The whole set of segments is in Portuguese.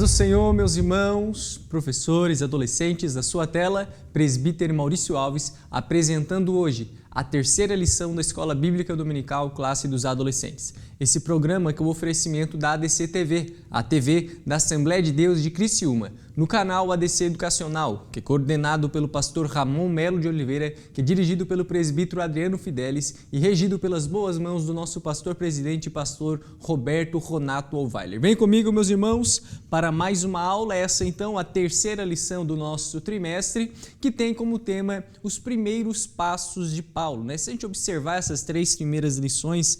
do Senhor, meus irmãos, professores, adolescentes, da sua tela, presbítero Maurício Alves, apresentando hoje a terceira lição da Escola Bíblica Dominical Classe dos Adolescentes. Esse programa é um oferecimento da ADC TV, a TV da Assembleia de Deus de Criciúma, no canal ADC Educacional, que é coordenado pelo pastor Ramon Melo de Oliveira, que é dirigido pelo presbítero Adriano Fidelis e regido pelas boas mãos do nosso pastor-presidente, pastor Roberto Ronato Olweiler. Vem comigo, meus irmãos, para mais uma aula, essa então a terceira lição do nosso trimestre, que tem como tema os primeiros passos de Paulo. Se a gente observar essas três primeiras lições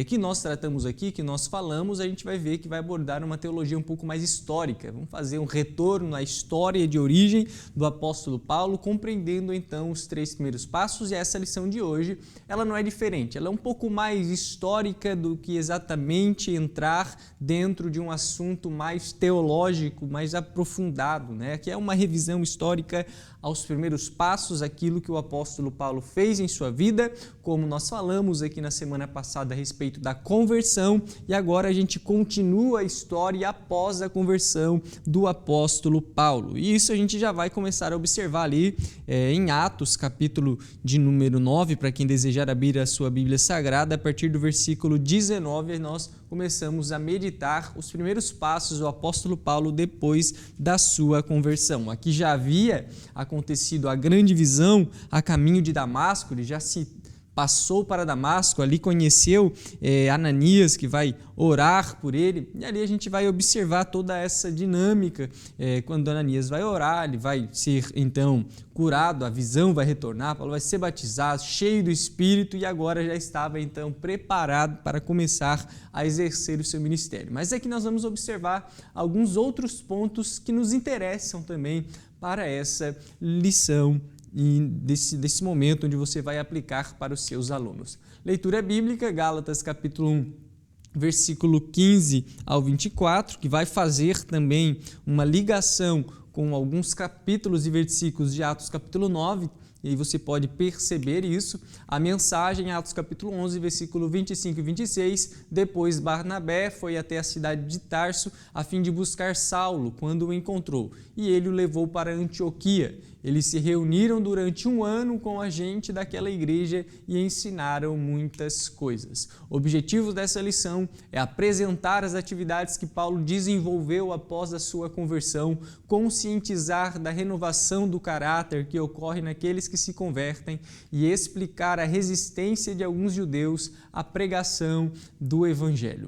que nós tratamos aqui, que nós falamos, a gente vai ver que vai abordar uma teologia um pouco mais histórica. Vamos fazer um retorno à história de origem do apóstolo Paulo, compreendendo então os três primeiros passos, e essa lição de hoje, ela não é diferente, ela é um pouco mais histórica do que exatamente entrar dentro de um assunto mais teológico, mais aprofundado, que é uma revisão histórica aos primeiros passos, aquilo que o apóstolo Paulo fez em sua vida, como nós falamos aqui na semana passada a respeito da conversão, e agora a gente continua a história após a conversão do apóstolo Paulo. E isso a gente já vai começar a observar ali em Atos, capítulo de número 9, para quem desejar abrir a sua Bíblia Sagrada, a partir do versículo 19, nós começamos a meditar os primeiros passos do apóstolo Paulo depois da sua conversão. Aqui já havia acontecido a grande visão a caminho de Damasco, ele já se passou para Damasco, ali conheceu Ananias, que vai orar por ele, e ali a gente vai observar toda essa dinâmica. Quando Ananias vai orar, ele vai ser então curado, a visão vai retornar, Paulo vai ser batizado, cheio do Espírito, e agora já estava então preparado para começar a exercer o seu ministério. Mas aqui nós vamos observar alguns outros pontos que nos interessam também para essa lição e desse momento onde você vai aplicar para os seus alunos. Leitura bíblica, Gálatas capítulo 1, versículo 15 ao 24, que vai fazer também uma ligação com alguns capítulos e versículos de Atos capítulo 9, e aí você pode perceber isso. A mensagem, Atos capítulo 11, versículo 25 e 26, depois Barnabé foi até a cidade de Tarso a fim de buscar Saulo, quando o encontrou, e ele o levou para Antioquia. Eles se reuniram durante um ano com a gente daquela igreja e ensinaram muitas coisas. O objetivo dessa lição é apresentar as atividades que Paulo desenvolveu após a sua conversão, conscientizar da renovação do caráter que ocorre naqueles que se convertem e explicar a resistência de alguns judeus à pregação do Evangelho.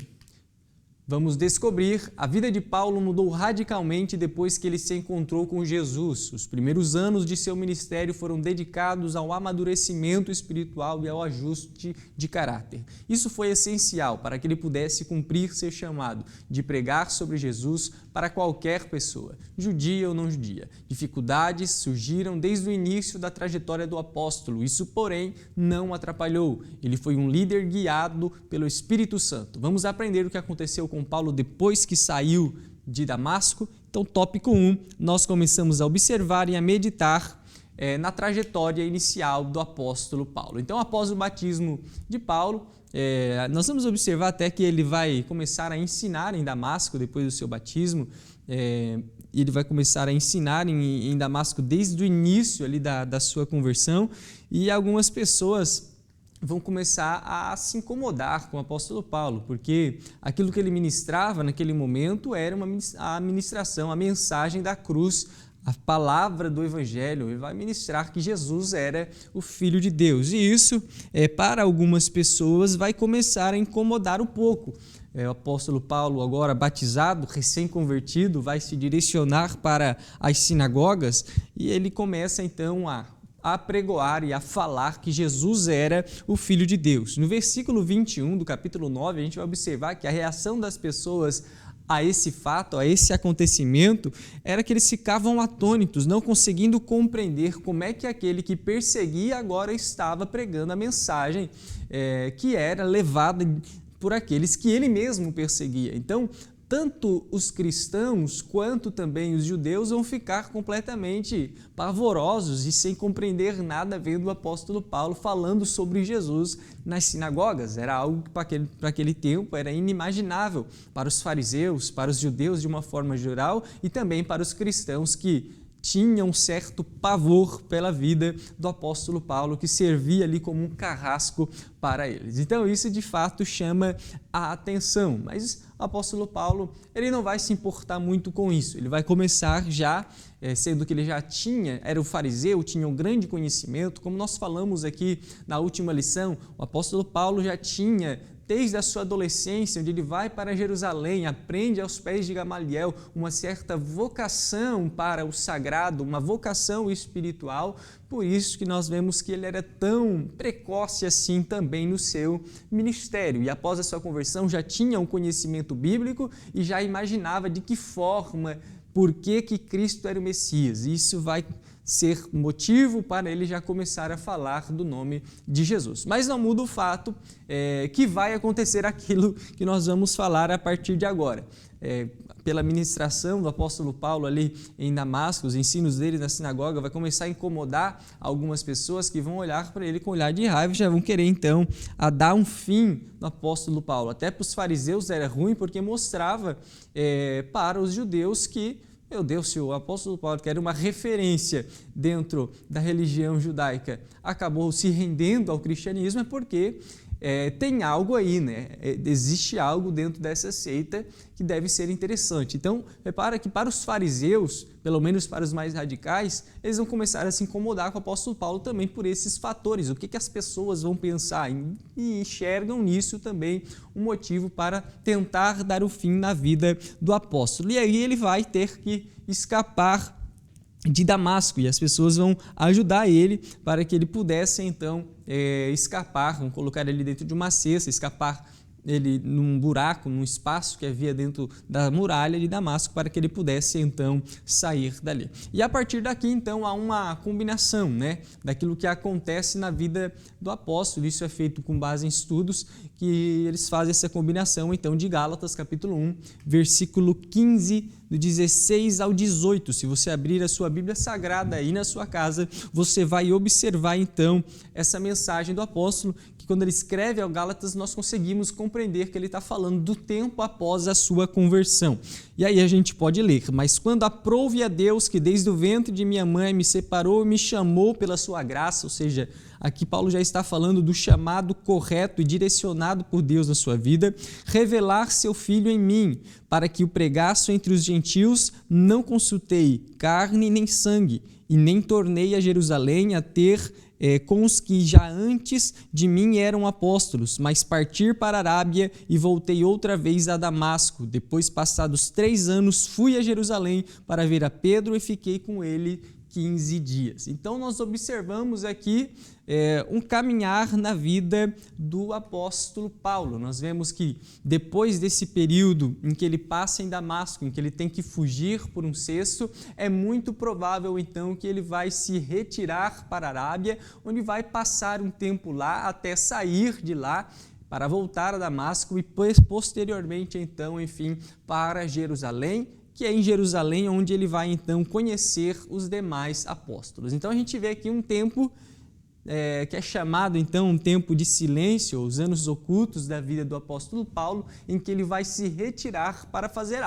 Vamos descobrir, a vida de Paulo mudou radicalmente depois que ele se encontrou com Jesus. Os primeiros anos de seu ministério foram dedicados ao amadurecimento espiritual e ao ajuste de caráter. Isso foi essencial para que ele pudesse cumprir seu chamado de pregar sobre Jesus para qualquer pessoa, judia ou não judia. Dificuldades surgiram desde o início da trajetória do apóstolo. Isso, porém, não atrapalhou. Ele foi um líder guiado pelo Espírito Santo. Vamos aprender o que aconteceu com Paulo depois que saiu de Damasco. Então, tópico 1, nós começamos a observar e a meditar na trajetória inicial do apóstolo Paulo. Então, após o batismo de Paulo, nós vamos observar até que ele vai começar a ensinar em Damasco depois do seu batismo. Ele vai começar a ensinar em Damasco desde o início ali da sua conversão, e algumas pessoas vão começar a se incomodar com o apóstolo Paulo, porque aquilo que ele ministrava naquele momento era a ministração, a mensagem da cruz, a palavra do Evangelho. Ele vai ministrar que Jesus era o Filho de Deus, e isso, para algumas pessoas, vai começar a incomodar um pouco. O apóstolo Paulo, agora batizado, recém-convertido, vai se direcionar para as sinagogas, e ele começa então a pregoar e a falar que Jesus era o Filho de Deus. No versículo 21 do capítulo 9, a gente vai observar que a reação das pessoas a esse fato, a esse acontecimento, era que eles ficavam atônitos, não conseguindo compreender como é que aquele que perseguia agora estava pregando a mensagem que era levada por aqueles que ele mesmo perseguia. Então, tanto os cristãos quanto também os judeus vão ficar completamente pavorosos e sem compreender nada vendo o apóstolo Paulo falando sobre Jesus nas sinagogas. Era algo que para aquele tempo era inimaginável para os fariseus, para os judeus de uma forma geral e também para os cristãos que tinham um certo pavor pela vida do apóstolo Paulo, que servia ali como um carrasco para eles. Então isso de fato chama a atenção, mas o apóstolo Paulo ele não vai se importar muito com isso, ele vai começar já, sendo que ele já era o fariseu, tinha um grande conhecimento, como nós falamos aqui na última lição, o apóstolo Paulo já tinha desde a sua adolescência, onde ele vai para Jerusalém, aprende aos pés de Gamaliel uma certa vocação para o sagrado, uma vocação espiritual, por isso que nós vemos que ele era tão precoce assim também no seu ministério. E após a sua conversão já tinha um conhecimento bíblico e já imaginava de que forma, por que Cristo era o Messias. Isso vai ser motivo para ele já começar a falar do nome de Jesus. Mas não muda o fato que vai acontecer aquilo que nós vamos falar a partir de agora. Pela ministração do apóstolo Paulo ali em Damasco, os ensinos dele na sinagoga vai começar a incomodar algumas pessoas que vão olhar para ele com um olhar de raiva e já vão querer então a dar um fim no apóstolo Paulo. Até para os fariseus era ruim porque mostrava para os judeus que meu Deus, se o apóstolo Paulo, que era uma referência dentro da religião judaica, acabou se rendendo ao cristianismo, é porque tem algo aí, né? Existe algo dentro dessa seita que deve ser interessante. Então, repara que para os fariseus, pelo menos para os mais radicais, eles vão começar a se incomodar com o apóstolo Paulo também por esses fatores. O que as pessoas vão pensar? E enxergam nisso também um motivo para tentar dar o fim na vida do apóstolo. E aí ele vai ter que escapar de Damasco e as pessoas vão ajudar ele para que ele pudesse então escapar, vão colocar ele dentro de uma cesta, escapar ele num buraco, num espaço que havia dentro da muralha de Damasco para que ele pudesse então sair dali. E a partir daqui então há uma combinação, né, daquilo que acontece na vida do apóstolo. Isso é feito com base em estudos que eles fazem essa combinação então de Gálatas capítulo 1, versículo 15 do 16 ao 18. Se você abrir a sua Bíblia Sagrada aí na sua casa, você vai observar então essa mensagem do apóstolo, que quando ele escreve ao Gálatas, nós conseguimos compreender que ele está falando do tempo após a sua conversão. E aí a gente pode ler: mas quando aprouve a Deus, que desde o ventre de minha mãe me separou e me chamou pela sua graça, ou seja, aqui Paulo já está falando do chamado correto e direcionado por Deus na sua vida, revelar seu Filho em mim, para que o pregasse entre os gentios, não consultei carne nem sangue, e nem tornei a Jerusalém a ter com os que já antes de mim eram apóstolos, mas partir para a Arábia e voltei outra vez a Damasco. Depois, passados 3 anos, fui a Jerusalém para ver a Pedro e fiquei com ele 15 dias. Então nós observamos aqui um caminhar na vida do apóstolo Paulo. Nós vemos que depois desse período em que ele passa em Damasco, em que ele tem que fugir por um cesto, é muito provável então que ele vai se retirar para a Arábia, onde vai passar um tempo lá até sair de lá para voltar a Damasco e posteriormente então, enfim, para Jerusalém, que é em Jerusalém onde ele vai então conhecer os demais apóstolos. Então a gente vê aqui um tempo que é chamado então um tempo de silêncio, os anos ocultos da vida do apóstolo Paulo, em que ele vai se retirar para fazer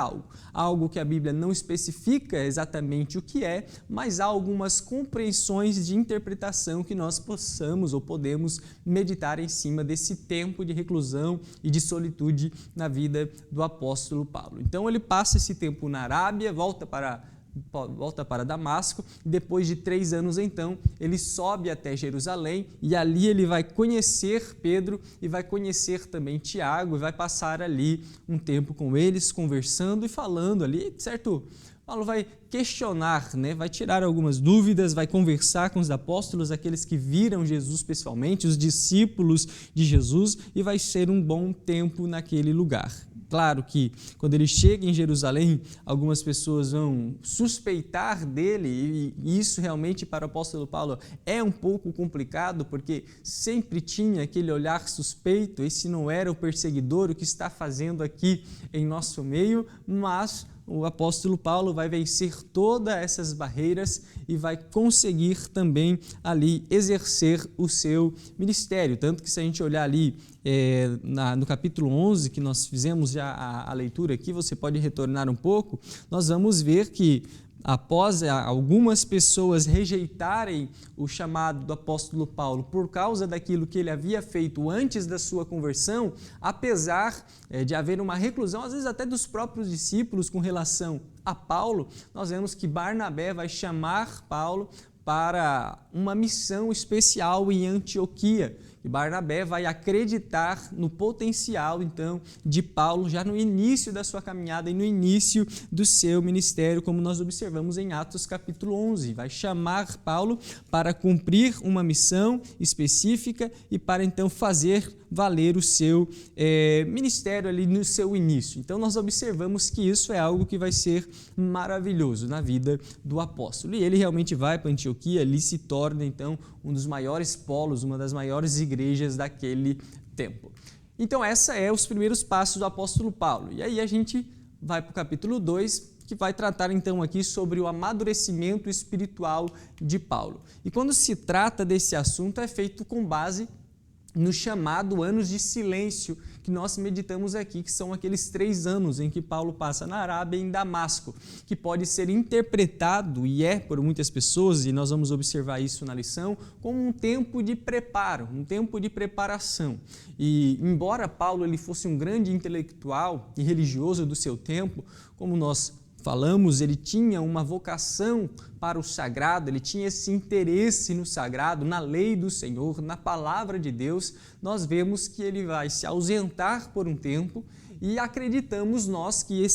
algo que a Bíblia não especifica exatamente o que é, mas há algumas compreensões de interpretação que nós possamos ou podemos meditar em cima desse tempo de reclusão e de solitude na vida do apóstolo Paulo. Então ele passa esse tempo na Arábia, volta para Damasco, e depois de 3 anos então ele sobe até Jerusalém e ali ele vai conhecer Pedro e vai conhecer também Tiago e vai passar ali um tempo com eles conversando e falando ali, certo? Paulo vai questionar, né? Vai tirar algumas dúvidas, vai conversar com os apóstolos, aqueles que viram Jesus pessoalmente, os discípulos de Jesus, e vai ser um bom tempo naquele lugar. Claro que quando ele chega em Jerusalém, algumas pessoas vão suspeitar dele, e isso realmente para o apóstolo Paulo é um pouco complicado, porque sempre tinha aquele olhar suspeito: esse não era o perseguidor, o que está fazendo aqui em nosso meio, mas o apóstolo Paulo vai vencer todas essas barreiras e vai conseguir também ali exercer o seu ministério. Tanto que se a gente olhar ali no capítulo 11, que nós fizemos já a leitura aqui, você pode retornar um pouco, nós vamos ver que após algumas pessoas rejeitarem o chamado do apóstolo Paulo por causa daquilo que ele havia feito antes da sua conversão, apesar de haver uma reclusão, às vezes até dos próprios discípulos com relação a Paulo, nós vemos que Barnabé vai chamar Paulo para uma missão especial em Antioquia. E Barnabé vai acreditar no potencial, então, de Paulo já no início da sua caminhada e no início do seu ministério, como nós observamos em Atos capítulo 11. Vai chamar Paulo para cumprir uma missão específica e para, então, fazer valer o seu ministério ali no seu início. Então, nós observamos que isso é algo que vai ser maravilhoso na vida do apóstolo. E ele realmente vai para Antioquia, ali se torna, então, um dos maiores polos, uma das maiores igrejas daquele tempo. Então, esses são os primeiros passos do apóstolo Paulo. E aí a gente vai para o capítulo 2, que vai tratar então aqui sobre o amadurecimento espiritual de Paulo. E quando se trata desse assunto, é feito com base no chamado anos de silêncio que nós meditamos aqui, que são aqueles 3 anos em que Paulo passa na Arábia e em Damasco, que pode ser interpretado, e é por muitas pessoas, e nós vamos observar isso na lição, como um tempo de preparo, um tempo de preparação. E embora Paulo ele fosse um grande intelectual e religioso do seu tempo, como nós falamos, ele tinha uma vocação para o sagrado, ele tinha esse interesse no sagrado, na lei do Senhor, na palavra de Deus. Nós vemos que ele vai se ausentar por um tempo e acreditamos nós que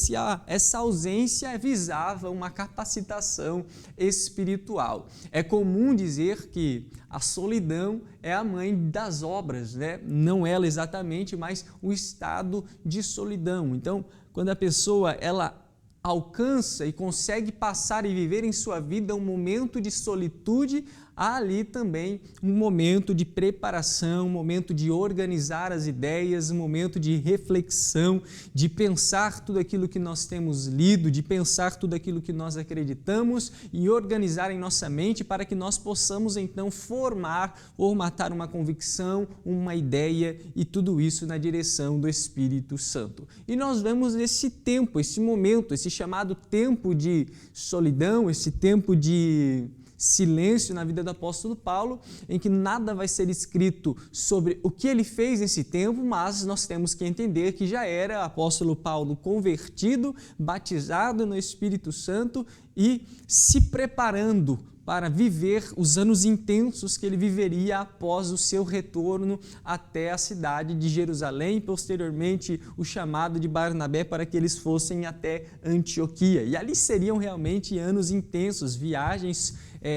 essa ausência visava uma capacitação espiritual. É comum dizer que a solidão é a mãe das obras, né? Não ela exatamente, mas o estado de solidão. Então, quando a pessoa ela alcança e consegue passar e viver em sua vida um momento de solitude, há ali também um momento de preparação, um momento de organizar as ideias, um momento de reflexão, de pensar tudo aquilo que nós temos lido, de pensar tudo aquilo que nós acreditamos e organizar em nossa mente para que nós possamos então formatar uma convicção, uma ideia e tudo isso na direção do Espírito Santo. E nós vemos esse tempo, esse momento, esse chamado tempo de solidão, esse tempo de silêncio na vida do apóstolo Paulo, em que nada vai ser escrito sobre o que ele fez nesse tempo, mas nós temos que entender que já era apóstolo Paulo convertido, batizado no Espírito Santo e se preparando para viver os anos intensos que ele viveria após o seu retorno até a cidade de Jerusalém e posteriormente o chamado de Barnabé para que eles fossem até Antioquia. E ali seriam realmente anos intensos, viagens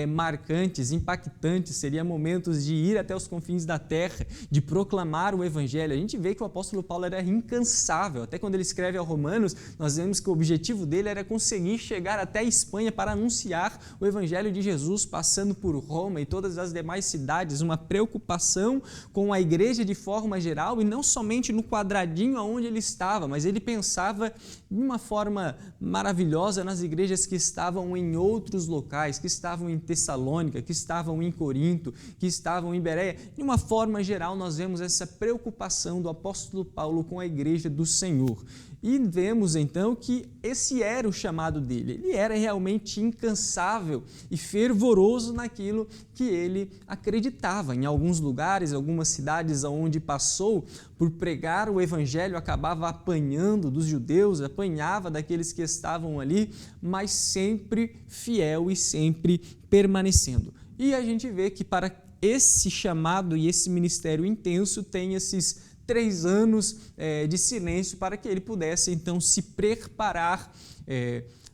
marcantes, impactantes, seriam momentos de ir até os confins da terra, de proclamar o Evangelho. A gente vê que o apóstolo Paulo era incansável, até quando ele escreve aos Romanos, nós vemos que o objetivo dele era conseguir chegar até a Espanha para anunciar o Evangelho de Jesus, passando por Roma e todas as demais cidades, uma preocupação com a igreja de forma geral e não somente no quadradinho onde ele estava, mas ele pensava de uma forma maravilhosa nas igrejas que estavam em outros locais, que estavam em Tessalônica, que estavam em Corinto, que estavam em Bereia. De uma forma geral, nós vemos essa preocupação do apóstolo Paulo com a igreja do Senhor. E vemos então que esse era o chamado dele. Ele era realmente incansável e fervoroso naquilo que ele acreditava. Em alguns lugares, algumas cidades onde passou por pregar o evangelho, acabava apanhando dos judeus, apanhava daqueles que estavam ali, mas sempre fiel e sempre permanecendo. E a gente vê que para esse chamado e esse ministério intenso tem esses 3 anos de silêncio para que ele pudesse então se preparar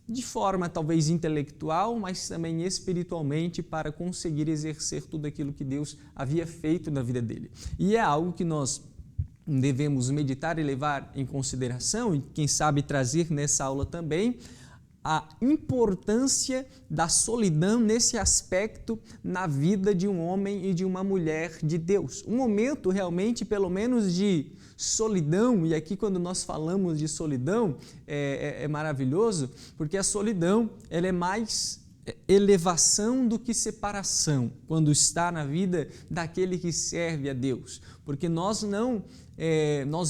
de forma talvez intelectual, mas também espiritualmente, para conseguir exercer tudo aquilo que Deus havia feito na vida dele. E é algo que nós devemos meditar e levar em consideração, e quem sabe trazer nessa aula também, a importância da solidão nesse aspecto na vida de um homem e de uma mulher de Deus. Um momento realmente, pelo menos, de solidão, e aqui quando nós falamos de solidão, é maravilhoso, porque a solidão ela é mais elevação do que separação, quando está na vida daquele que serve a Deus, porque nós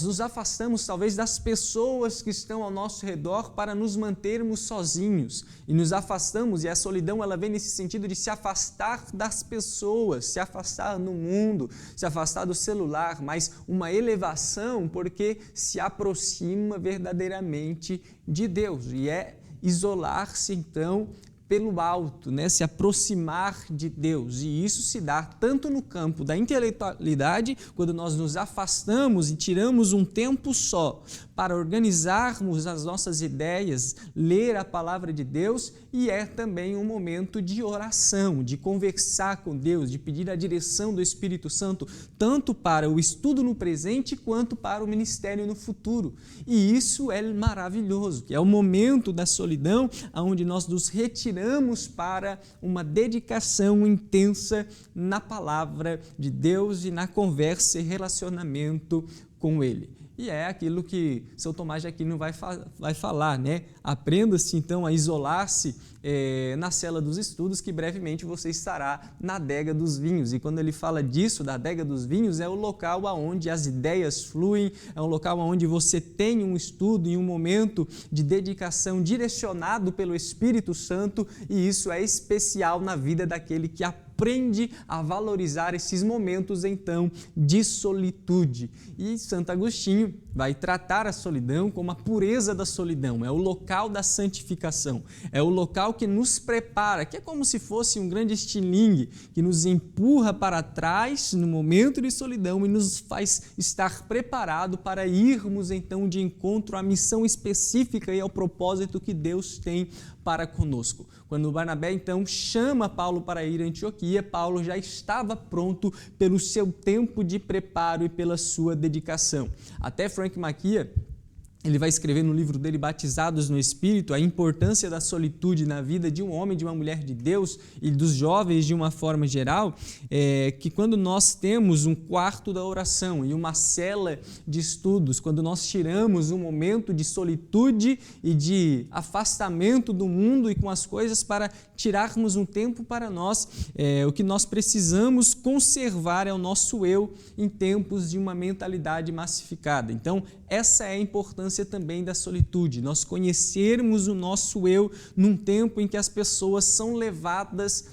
nos afastamos talvez das pessoas que estão ao nosso redor para nos mantermos sozinhos, e nos afastamos, e a solidão ela vem nesse sentido de se afastar das pessoas, se afastar no mundo, se afastar do celular, mas uma elevação porque se aproxima verdadeiramente de Deus, e é isolar-se então pelo alto, se aproximar de Deus, e isso se dá tanto no campo da intelectualidade, quando nós nos afastamos e tiramos um tempo só para organizarmos as nossas ideias, ler a palavra de Deus, e é também um momento de oração, de conversar com Deus, de pedir a direção do Espírito Santo, tanto para o estudo no presente quanto para o ministério no futuro. E isso é maravilhoso, que é o momento da solidão, onde nós nos retiramos para uma dedicação intensa na palavra de Deus e na conversa e relacionamento com Ele. E é aquilo que São Tomás de Aquino vai falar, Aprenda-se então a isolar-se na cela dos estudos, que brevemente você estará na adega dos vinhos. E quando ele fala disso, da adega dos vinhos, é o local onde as ideias fluem, é um local onde você tem um estudo e um momento de dedicação direcionado pelo Espírito Santo, e isso é especial na vida daquele que aprende a valorizar esses momentos, então, de solitude. E Santo Agostinho vai tratar a solidão como a pureza da solidão, é o local da santificação, é o local que nos prepara, que é como se fosse um grande estilingue, que nos empurra para trás no momento de solidão e nos faz estar preparado para irmos, então, de encontro à missão específica e ao propósito que Deus tem para conosco. Quando Barnabé, então, chama Paulo para ir a Antioquia, Paulo já estava pronto pelo seu tempo de preparo e pela sua dedicação. Até Frank McKeer, ele vai escrever no livro dele, Batizados no Espírito, a importância da solitude na vida de um homem, de uma mulher de Deus e dos jovens de uma forma geral, que quando nós temos um quarto da oração e uma cela de estudos, quando nós tiramos um momento de solitude e de afastamento do mundo e com as coisas para tirarmos um tempo para nós, o que nós precisamos conservar é o nosso eu em tempos de uma mentalidade massificada. Então, essa é a importância também da solitude, nós conhecermos o nosso eu num tempo em que as pessoas são levadas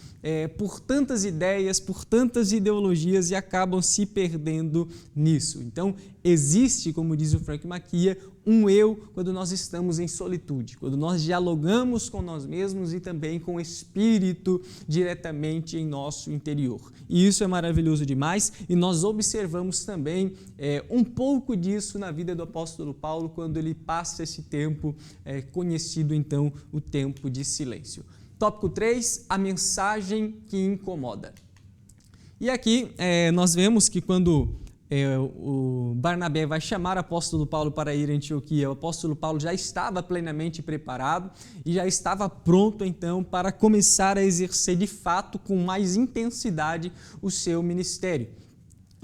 por tantas ideias, por tantas ideologias e acabam se perdendo nisso. Então, existe, como diz o Frank McKeer, um eu quando nós estamos em solitude, quando nós dialogamos com nós mesmos e também com o Espírito diretamente em nosso interior. E isso é maravilhoso demais, e nós observamos também um pouco disso na vida do apóstolo Paulo, quando ele passa esse tempo conhecido, então, o tempo de silêncio. Tópico 3, a mensagem que incomoda. E aqui nós vemos que quando o Barnabé vai chamar o apóstolo Paulo para ir a Antioquia, o apóstolo Paulo já estava plenamente preparado e já estava pronto então para começar a exercer de fato com mais intensidade o seu ministério.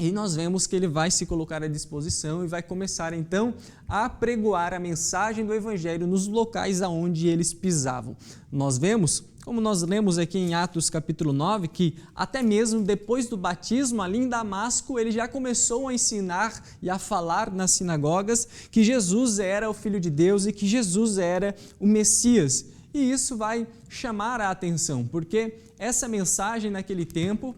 E nós vemos que ele vai se colocar à disposição e vai começar então a pregoar a mensagem do Evangelho nos locais aonde eles pisavam. Nós vemos, como nós lemos aqui em Atos capítulo 9, que até mesmo depois do batismo ali em Damasco, ele já começou a ensinar e a falar nas sinagogas que Jesus era o Filho de Deus e que Jesus era o Messias. E isso vai chamar a atenção, porque essa mensagem naquele tempo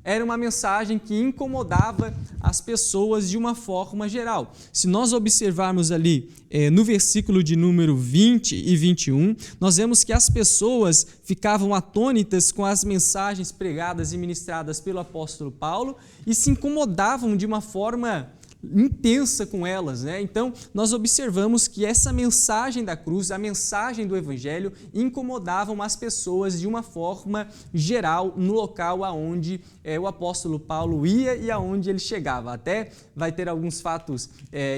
era uma mensagem que incomodava as pessoas de uma forma geral. Se nós observarmos ali no versículo de número 20 e 21, nós vemos que as pessoas ficavam atônitas com as mensagens pregadas e ministradas pelo apóstolo Paulo e se incomodavam de uma forma intensa com elas, né? Então, nós observamos que essa mensagem da cruz, a mensagem do Evangelho, incomodavam as pessoas de uma forma geral no local aonde o apóstolo Paulo ia e aonde ele chegava. Até vai ter alguns fatos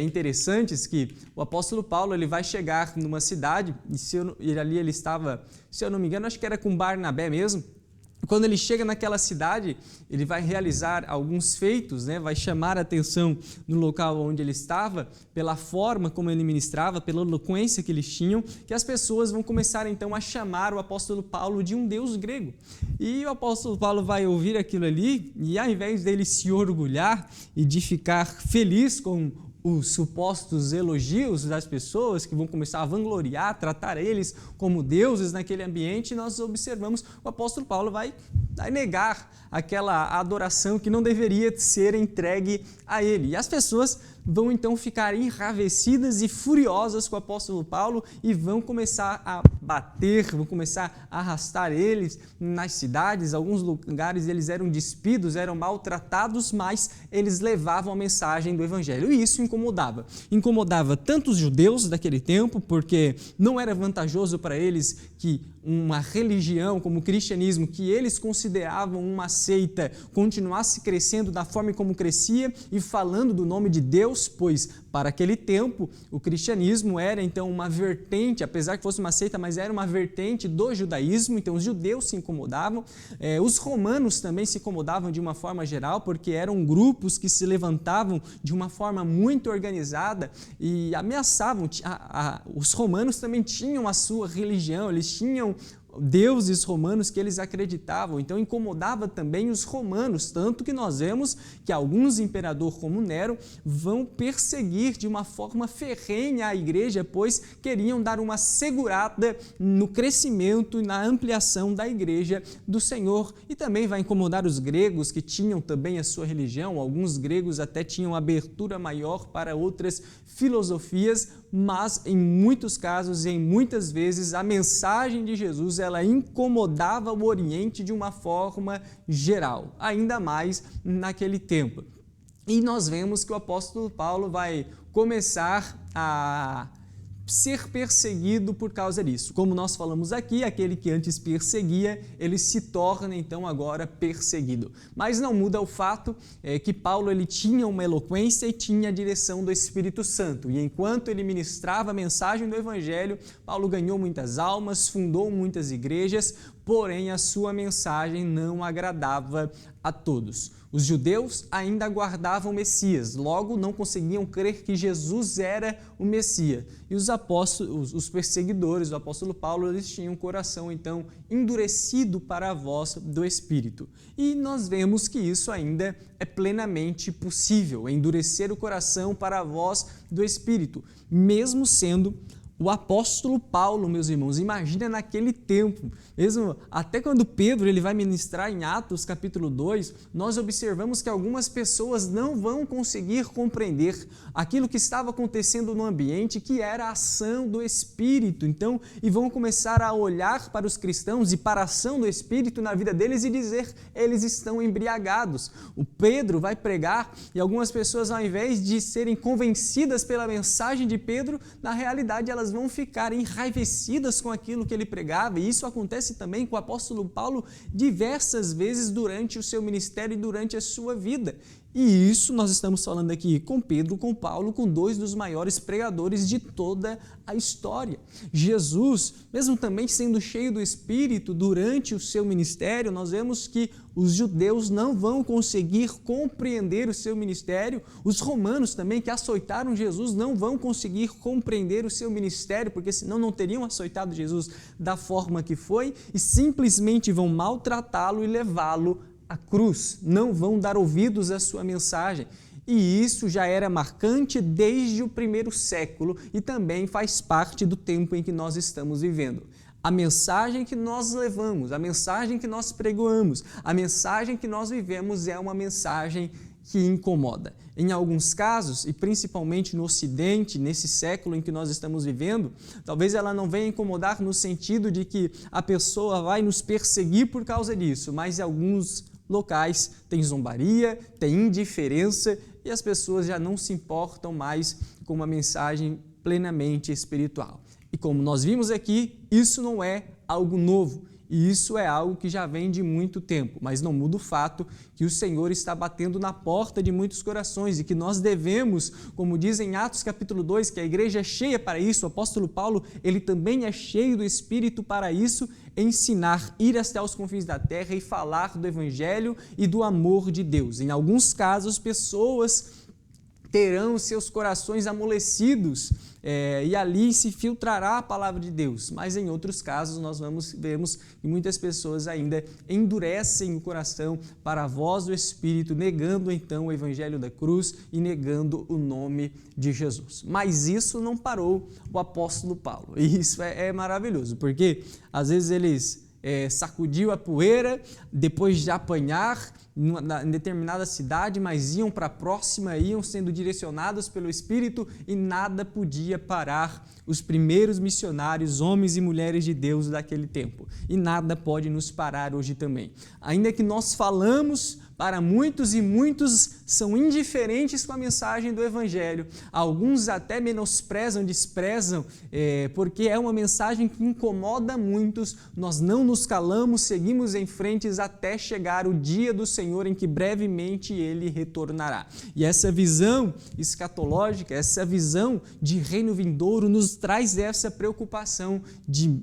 interessantes que o apóstolo Paulo ele vai chegar numa cidade e ali ele estava, se eu não me engano, acho que era com Barnabé mesmo. Quando ele chega naquela cidade, ele vai realizar alguns feitos, né? Vai chamar a atenção no local onde ele estava, pela forma como ele ministrava, pela eloquência que eles tinham, que as pessoas vão começar então a chamar o apóstolo Paulo de um deus grego. E o apóstolo Paulo vai ouvir aquilo ali e ao invés dele se orgulhar e de ficar feliz com os supostos elogios das pessoas que vão começar a vangloriar, tratar eles como deuses naquele ambiente, nós observamos que o apóstolo Paulo vai negar aquela adoração que não deveria ser entregue a ele. E as pessoas vão então ficar enravecidas e furiosas com o apóstolo Paulo e vão começar a bater, vão começar a arrastar eles nas cidades. Alguns lugares eles eram despidos, eram maltratados, mas eles levavam a mensagem do Evangelho. E isso incomodava. Incomodava tanto os judeus daquele tempo, porque não era vantajoso para eles que uma religião como o cristianismo, que eles consideravam uma seita, continuasse crescendo da forma como crescia e falando do nome de Deus, pois para aquele tempo o cristianismo era então uma vertente, apesar que fosse uma seita, mas era uma vertente do judaísmo, então os judeus se incomodavam, os romanos também se incomodavam de uma forma geral, porque eram grupos que se levantavam de uma forma muito organizada e ameaçavam, os romanos também tinham a sua religião, eles tinham deuses romanos que eles acreditavam, então incomodava também os romanos, tanto que nós vemos que alguns imperadores como Nero vão perseguir de uma forma ferrenha a igreja, pois queriam dar uma segurada no crescimento e na ampliação da igreja do Senhor, e também vai incomodar os gregos que tinham também a sua religião, alguns gregos até tinham abertura maior para outras filosofias, mas em muitos casos e em muitas vezes a mensagem de Jesus ela incomodava o Oriente de uma forma geral, ainda mais naquele tempo. E nós vemos que o apóstolo Paulo vai começar a ser perseguido por causa disso. Como nós falamos aqui, aquele que antes perseguia, ele se torna então agora perseguido. Mas não muda o fato que Paulo ele tinha uma eloquência e tinha a direção do Espírito Santo. E enquanto ele ministrava a mensagem do Evangelho, Paulo ganhou muitas almas, fundou muitas igrejas, porém a sua mensagem não agradava a todos. Os judeus ainda aguardavam o Messias, logo não conseguiam crer que Jesus era o Messias. E os apóstolos, os perseguidores do apóstolo Paulo, eles tinham o coração então endurecido para a voz do Espírito. E nós vemos que isso ainda é plenamente possível, endurecer o coração para a voz do Espírito, mesmo sendo o apóstolo Paulo, meus irmãos, imagina naquele tempo, mesmo até quando Pedro ele vai ministrar em Atos capítulo 2, nós observamos que algumas pessoas não vão conseguir compreender aquilo que estava acontecendo no ambiente, que era a ação do Espírito, então, e vão começar a olhar para os cristãos e para a ação do Espírito na vida deles e dizer, eles estão embriagados. O Pedro vai pregar e algumas pessoas, ao invés de serem convencidas pela mensagem de Pedro, na realidade elas vão ficar enraivecidas com aquilo que ele pregava, e isso acontece também com o apóstolo Paulo diversas vezes durante o seu ministério e durante a sua vida. E isso nós estamos falando aqui com Pedro, com Paulo, com dois dos maiores pregadores de toda a história. Jesus, mesmo também sendo cheio do Espírito durante o seu ministério, nós vemos que os judeus não vão conseguir compreender o seu ministério. Os romanos também, que açoitaram Jesus, não vão conseguir compreender o seu ministério, porque senão não teriam açoitado Jesus da forma que foi e simplesmente vão maltratá-lo e levá-lo à cruz, não vão dar ouvidos à sua mensagem. E isso já era marcante desde o primeiro século e também faz parte do tempo em que nós estamos vivendo. A mensagem que nós levamos, a mensagem que nós pregoamos, a mensagem que nós vivemos é uma mensagem que incomoda. Em alguns casos, e principalmente no Ocidente, nesse século em que nós estamos vivendo, talvez ela não venha incomodar no sentido de que a pessoa vai nos perseguir por causa disso, mas em alguns locais tem zombaria, tem indiferença e as pessoas já não se importam mais com uma mensagem plenamente espiritual. E como nós vimos aqui, isso não é algo novo. E isso é algo que já vem de muito tempo, mas não muda o fato que o Senhor está batendo na porta de muitos corações e que nós devemos, como diz em Atos capítulo 2, que a igreja é cheia para isso, o apóstolo Paulo, ele também é cheio do Espírito para isso, ensinar, ir até os confins da terra e falar do Evangelho e do amor de Deus. Em alguns casos, pessoas terão seus corações amolecidos e ali se filtrará a palavra de Deus. Mas em outros casos nós vemos que muitas pessoas ainda endurecem o coração para a voz do Espírito, negando então o Evangelho da cruz e negando o nome de Jesus. Mas isso não parou o apóstolo Paulo. E isso é maravilhoso, porque às vezes eles sacudiu a poeira depois de apanhar em determinada cidade, mas iam para a próxima, iam sendo direcionados pelo Espírito e nada podia parar os primeiros missionários, homens e mulheres de Deus daquele tempo. E nada pode nos parar hoje também. Ainda que nós falamos para muitos e muitos são indiferentes com a mensagem do Evangelho. Alguns até menosprezam, desprezam, porque é uma mensagem que incomoda muitos. Nós não nos calamos, seguimos em frente até chegar o dia do Senhor em que brevemente Ele retornará. E essa visão escatológica, essa visão de reino vindouro nos traz essa preocupação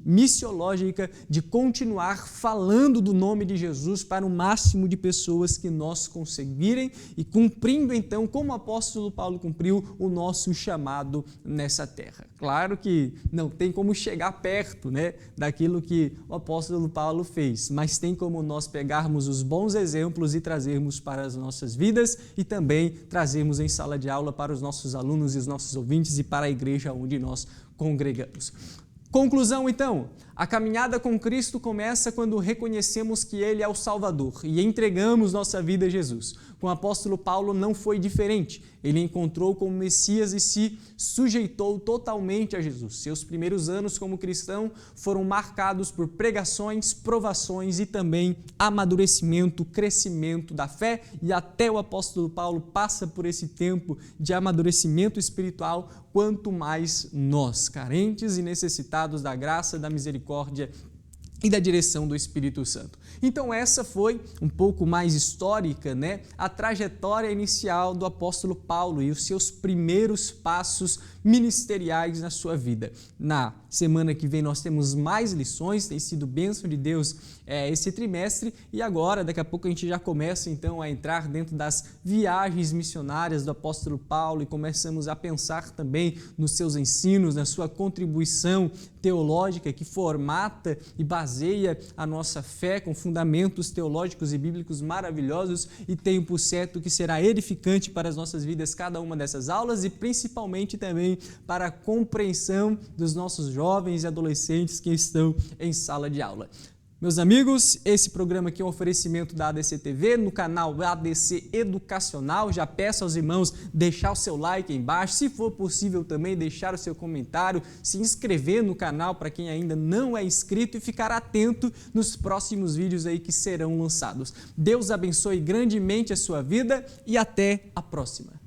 missiológica de continuar falando do nome de Jesus para o máximo de pessoas que nós conseguirem e cumprindo então, como o apóstolo Paulo cumpriu, o nosso chamado nessa terra. Claro que não tem como chegar perto, daquilo que o apóstolo Paulo fez, mas tem como nós pegarmos os bons exemplos e trazermos para as nossas vidas e também trazermos em sala de aula para os nossos alunos e os nossos ouvintes e para a igreja onde nós congregamos. Conclusão, então, a caminhada com Cristo começa quando reconhecemos que Ele é o Salvador e entregamos nossa vida a Jesus. Com o apóstolo Paulo não foi diferente. Ele encontrou com o Messias e se sujeitou totalmente a Jesus. Seus primeiros anos como cristão foram marcados por pregações, provações e também amadurecimento, crescimento da fé, e até o apóstolo Paulo passa por esse tempo de amadurecimento espiritual, quanto mais nós, carentes e necessitados da graça, da misericórdia e da direção do Espírito Santo. Então essa foi um pouco mais histórica, a trajetória inicial do apóstolo Paulo e os seus primeiros passos ministeriais na sua vida. Na semana que vem nós temos mais lições, tem sido bênção de Deus esse trimestre, e agora, daqui a pouco a gente já começa então a entrar dentro das viagens missionárias do apóstolo Paulo e começamos a pensar também nos seus ensinos, na sua contribuição teológica que formata e baseia a nossa fé com fundamentos teológicos e bíblicos maravilhosos, e tenho por certo que será edificante para as nossas vidas cada uma dessas aulas e principalmente também para a compreensão dos nossos jovens e adolescentes que estão em sala de aula. Meus amigos, esse programa aqui é um oferecimento da ADC TV, no canal ADC Educacional. Já peço aos irmãos deixar o seu like aí embaixo, se for possível também deixar o seu comentário, se inscrever no canal para quem ainda não é inscrito e ficar atento nos próximos vídeos aí que serão lançados. Deus abençoe grandemente a sua vida e até a próxima.